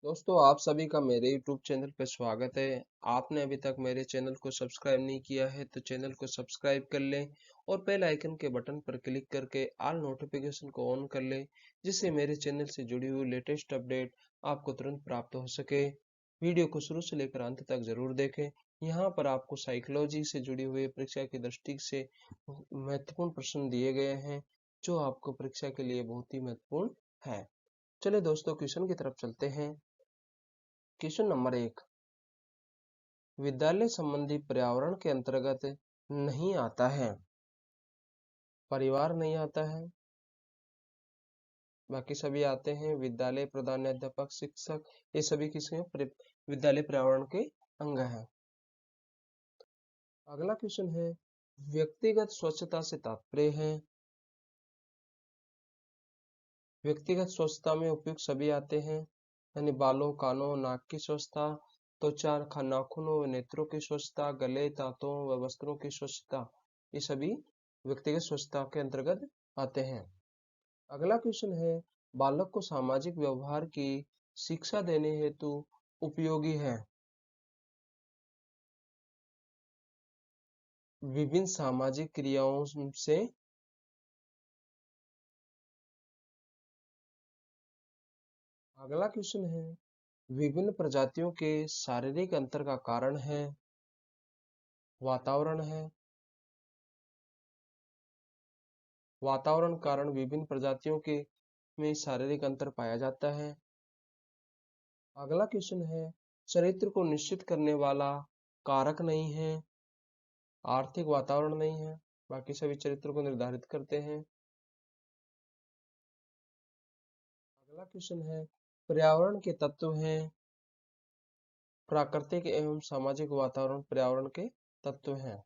दोस्तों, आप सभी का मेरे YouTube चैनल पर स्वागत है। आपने अभी तक मेरे चैनल को सब्सक्राइब नहीं किया है तो चैनल को सब्सक्राइब कर लें और बेल आइकन के बटन पर क्लिक करके ऑल नोटिफिकेशन को ऑन कर लें, जिससे मेरे चैनल से जुड़ी हुई लेटेस्ट अपडेट आपको तुरंत प्राप्त हो सके। वीडियो को शुरू से लेकर अंत तक जरूर देखें। यहाँ पर आपको साइकोलॉजी से जुड़ी हुई परीक्षा की दृष्टि से महत्वपूर्ण प्रश्न दिए गए हैं, जो आपको परीक्षा के लिए बहुत ही महत्वपूर्ण है। चलिए दोस्तों, क्वेश्चन की तरफ चलते हैं। क्वेश्चन नंबर 1, विद्यालय संबंधी पर्यावरण के अंतर्गत नहीं आता है। परिवार नहीं आता है, बाकी सभी आते हैं। विद्यालय, प्रधानाध्यापक, शिक्षक, ये सभी किसके विद्यालय पर्यावरण के अंग हैं। अगला क्वेश्चन है, व्यक्तिगत स्वच्छता से तात्पर्य है। व्यक्तिगत स्वच्छता में उपयुक्त सभी आते हैं, यानी बालों, कानों, नाक की स्वच्छता, त्वचा, नाखूनों व नेत्रों की स्वच्छता, गले, दांतों व वस्त्रों की स्वच्छता, ये सभी व्यक्तिगत स्वच्छता के अंतर्गत आते हैं। अगला क्वेश्चन है, बालक को सामाजिक व्यवहार की शिक्षा देने हेतु उपयोगी है। विभिन्न सामाजिक क्रियाओं से। अगला क्वेश्चन है, विभिन्न प्रजातियों के शारीरिक अंतर का कारण है। वातावरण है। वातावरण कारण विभिन्न प्रजातियों के में शारीरिक अंतर पाया जाता है। अगला क्वेश्चन है, चरित्र को निश्चित करने वाला कारक नहीं है। आर्थिक वातावरण नहीं है, बाकी सभी चरित्र को निर्धारित करते हैं। अगला क्वेश्चन है, पर्यावरण के तत्व हैं। प्राकृतिक एवं सामाजिक वातावरण पर्यावरण के तत्व हैं।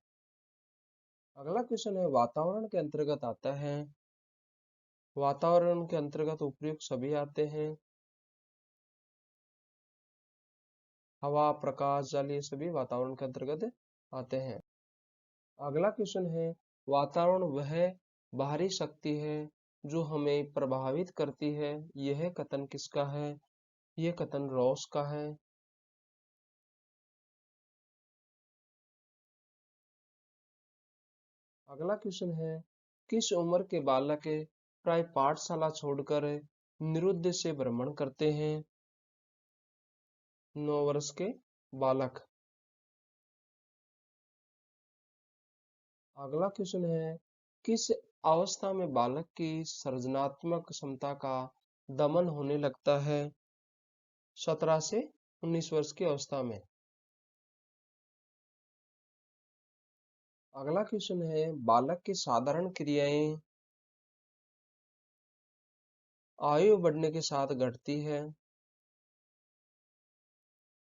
अगला क्वेश्चन है, वातावरण के अंतर्गत आता है। वातावरण के अंतर्गत उपयुक्त सभी आते हैं। हवा, प्रकाश, जल, ये सभी वातावरण के अंतर्गत आते हैं। अगला क्वेश्चन है, वातावरण वह बाहरी शक्ति है जो हमें प्रभावित करती है। यह कथन किसका है? यह कथन रॉस का है। अगला क्वेश्चन है, किस उम्र के बालक प्राय पाठशाला छोड़कर निरुद्ध से भ्रमण करते हैं? 9 वर्ष के बालक। अगला क्वेश्चन है, किस अवस्था में बालक की सृजनात्मक क्षमता का दमन होने लगता है? 17 से 19 वर्ष की अवस्था में। अगला क्वेश्चन है, बालक की साधारण क्रियाएं आयु बढ़ने के साथ घटती है।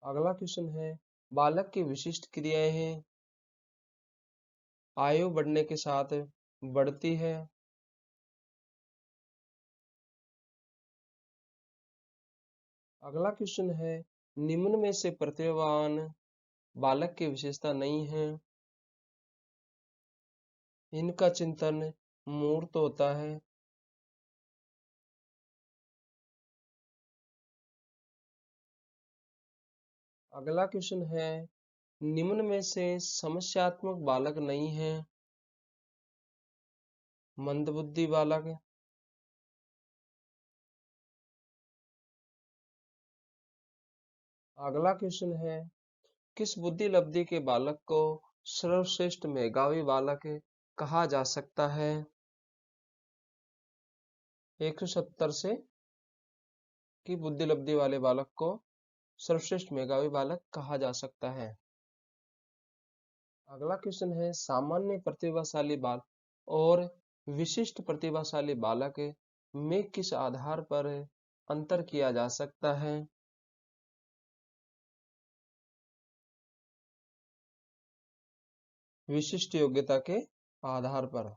अगला क्वेश्चन है, बालक की विशिष्ट क्रियाएं हैं आयु बढ़ने के साथ बढ़ती है। अगला क्वेश्चन है, निम्न में से प्रतिभावान बालक की विशेषता नहीं है। इनका चिंतन मूर्त होता है। अगला क्वेश्चन है, निम्न में से समस्यात्मक बालक नहीं है। मंदबुद्धि बालक। अगला क्वेश्चन है, किस बुद्धि लब्धि के बालक को सर्वश्रेष्ठ मेधावी बालक कहा जा सकता है? 170 से की बुद्धि लब्धि वाले बालक को सर्वश्रेष्ठ मेधावी बालक कहा जा सकता है। अगला क्वेश्चन है, सामान्य प्रतिभाशाली बालक और विशिष्ट प्रतिभाशाली बालक में किस आधार पर अंतर किया जा सकता है? विशिष्ट योग्यता के आधार पर।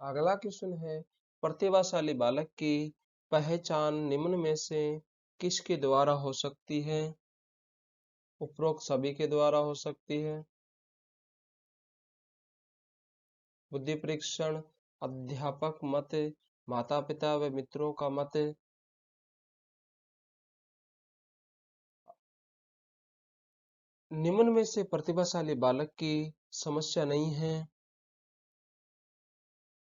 अगला क्वेश्चन है, प्रतिभाशाली बालक की पहचान निम्न में से किसके द्वारा हो सकती है? उपरोक्त सभी के द्वारा हो सकती है। बुद्धि परीक्षण, अध्यापक मत, माता पिता व मित्रों का मत, निम्न में से प्रतिभाशाली बालक की समस्या नहीं है।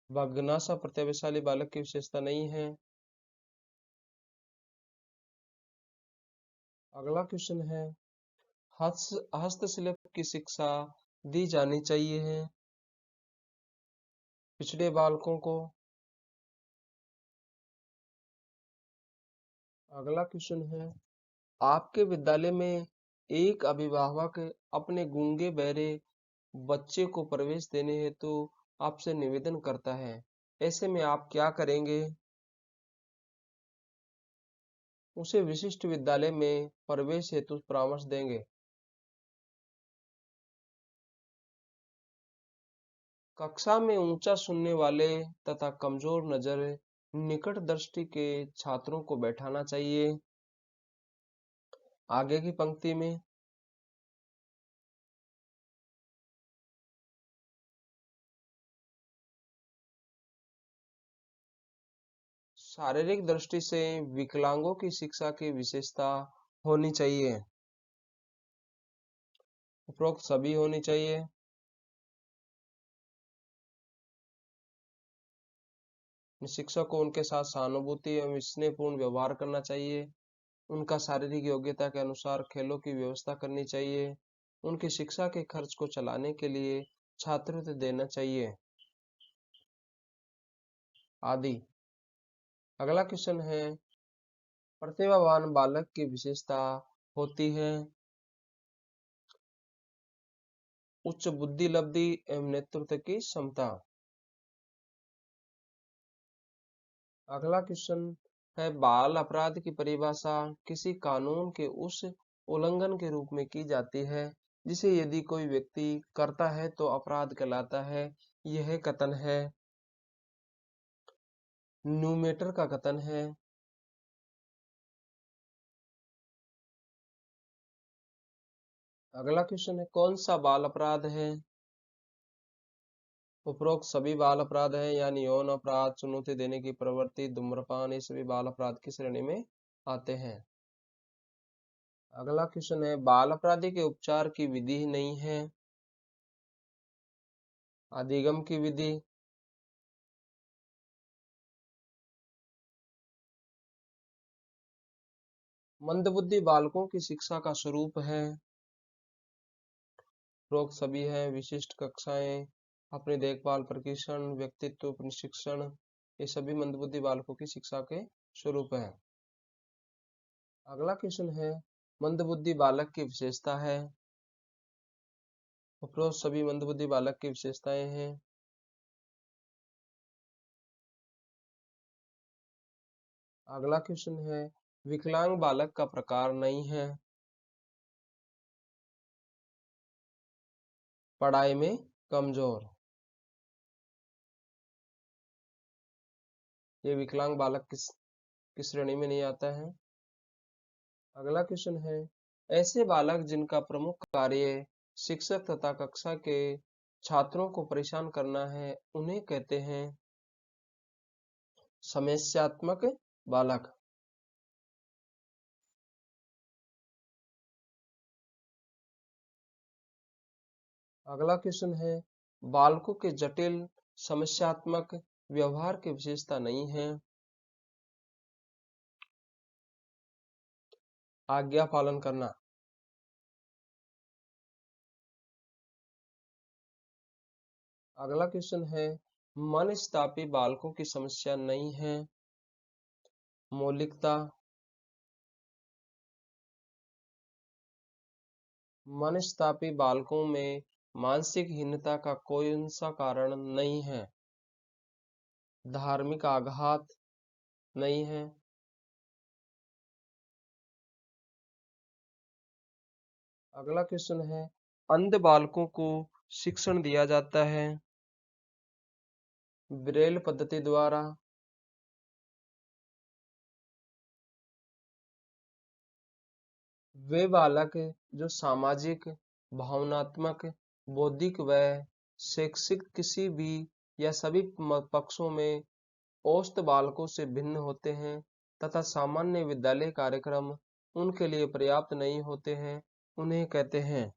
भाग्यनाशा प्रतिभाशाली बालक की विशेषता नहीं है। अगला क्वेश्चन है, हस्तशिल्प की शिक्षा दी जानी चाहिए है पिछड़े बालकों को। अगला क्वेश्चन है, आपके विद्यालय में एक अभिभावक अपने गूंगे बहरे बच्चे को प्रवेश देने हेतु आपसे निवेदन करता है, ऐसे में आप क्या करेंगे? उसे विशिष्ट विद्यालय में प्रवेश हेतु परामर्श देंगे। कक्षा में ऊंचा सुनने वाले तथा कमजोर नजर, निकट दृष्टि के छात्रों को बैठाना चाहिए आगे की पंक्ति में। शारीरिक दृष्टि से विकलांगों की शिक्षा की विशेषता होनी चाहिए। उपरोक्त सभी होनी चाहिए। शिक्षक को उनके साथ सहानुभूति एवं स्नेहपूर्ण व्यवहार करना चाहिए। उनका शारीरिक योग्यता के अनुसार खेलों की व्यवस्था करनी चाहिए। उनकी शिक्षा के खर्च को चलाने के लिए छात्रवृत्ति देना चाहिए आदि। अगला क्वेश्चन है, प्रतिभावान बालक की विशेषता होती है उच्च बुद्धि लब्धि एवं नेतृत्व की क्षमता। अगला क्वेश्चन है, बाल अपराध की परिभाषा किसी कानून के उस उल्लंघन के रूप में की जाती है जिसे यदि कोई व्यक्ति करता है तो अपराध कहलाता है। यह कथन है, न्यूमेटर का कथन है। अगला क्वेश्चन है, कौन सा बाल अपराध है? उपरोक्त सभी बाल अपराध हैं, यानी यौन अपराध, चुनौती देने की प्रवृत्ति, धूम्रपान, ये सभी बाल अपराध की श्रेणी में आते हैं। अगला क्वेश्चन है, बाल अपराधी के उपचार की विधि नहीं है अधिगम की विधि। मंदबुद्धि बालकों की शिक्षा का स्वरूप है। उपरोक्त सभी है, विशिष्ट कक्षाएं, अपनी देखभाल प्रशिक्षण, व्यक्तित्व प्रशिक्षण, ये सभी मंदबुद्धि बालकों की शिक्षा के स्वरूप है। अगला क्वेश्चन है, मंदबुद्धि बालक की विशेषता है। उपरोक्त सभी मंदबुद्धि बालक की विशेषताएं हैं। अगला क्वेश्चन है, विकलांग बालक का प्रकार नहीं है पढ़ाई में कमजोर, ये विकलांग बालक किस श्रेणी में नहीं आता है। अगला क्वेश्चन है, ऐसे बालक जिनका प्रमुख कार्य शिक्षक तथा कक्षा के छात्रों को परेशान करना है उन्हें कहते हैं समस्यात्मक बालक। अगला क्वेश्चन है, बालकों के जटिल समस्यात्मक व्यवहार की विशेषता नहीं है आज्ञा पालन करना। अगला क्वेश्चन है, मनस्तापी बालकों की समस्या नहीं है मौलिकता। मनस्तापी बालकों में मानसिक हीनता का कोई सा कारण नहीं है, धार्मिक आघात नहीं है। अगला क्वेश्चन है, अंध बालकों को शिक्षण दिया जाता है ब्रेल पद्धति द्वारा। वे बालक जो सामाजिक, भावनात्मक, बौद्धिक व शैक्षिक किसी भी या सभी पक्षों में औसत बालकों से भिन्न होते हैं तथा सामान्य विद्यालय कार्यक्रम उनके लिए पर्याप्त नहीं होते हैं, उन्हें कहते हैं।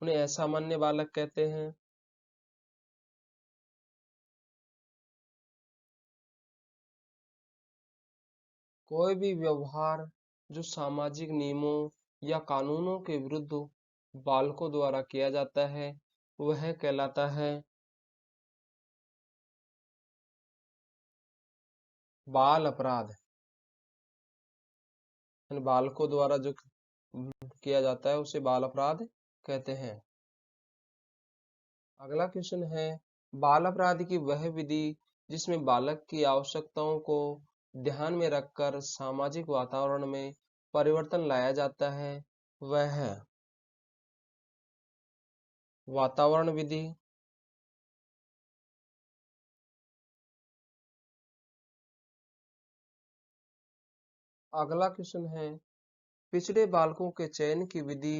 उन्हें असामान्य बालक कहते हैं। कोई भी व्यवहार जो सामाजिक नियमों या कानूनों के विरुद्ध बालकों द्वारा किया जाता है वह कहलाता है बाल अपराध। यानी बालकों द्वारा जो किया जाता है उसे बाल अपराध कहते हैं। अगला क्वेश्चन है, बाल अपराध की वह विधि जिसमें बालक की आवश्यकताओं को ध्यान में रखकर सामाजिक वातावरण में परिवर्तन लाया जाता है वह है वातावरण विधि। अगला क्वेश्चन है, पिछड़े बालकों के चयन की विधि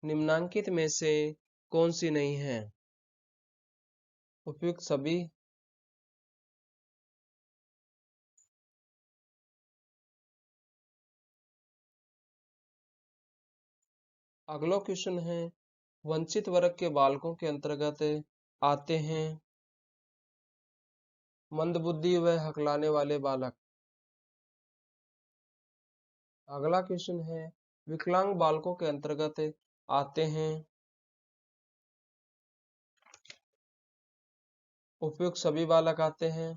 निम्नांकित में से कौन सी नहीं है? उपयुक्त सभी। अगला क्वेश्चन है, वंचित वर्ग के बालकों के अंतर्गत आते हैं मंदबुद्धि व हकलाने वाले बालक। अगला क्वेश्चन है, विकलांग बालकों के अंतर्गत आते हैं उपयुक्त सभी बालक आते हैं।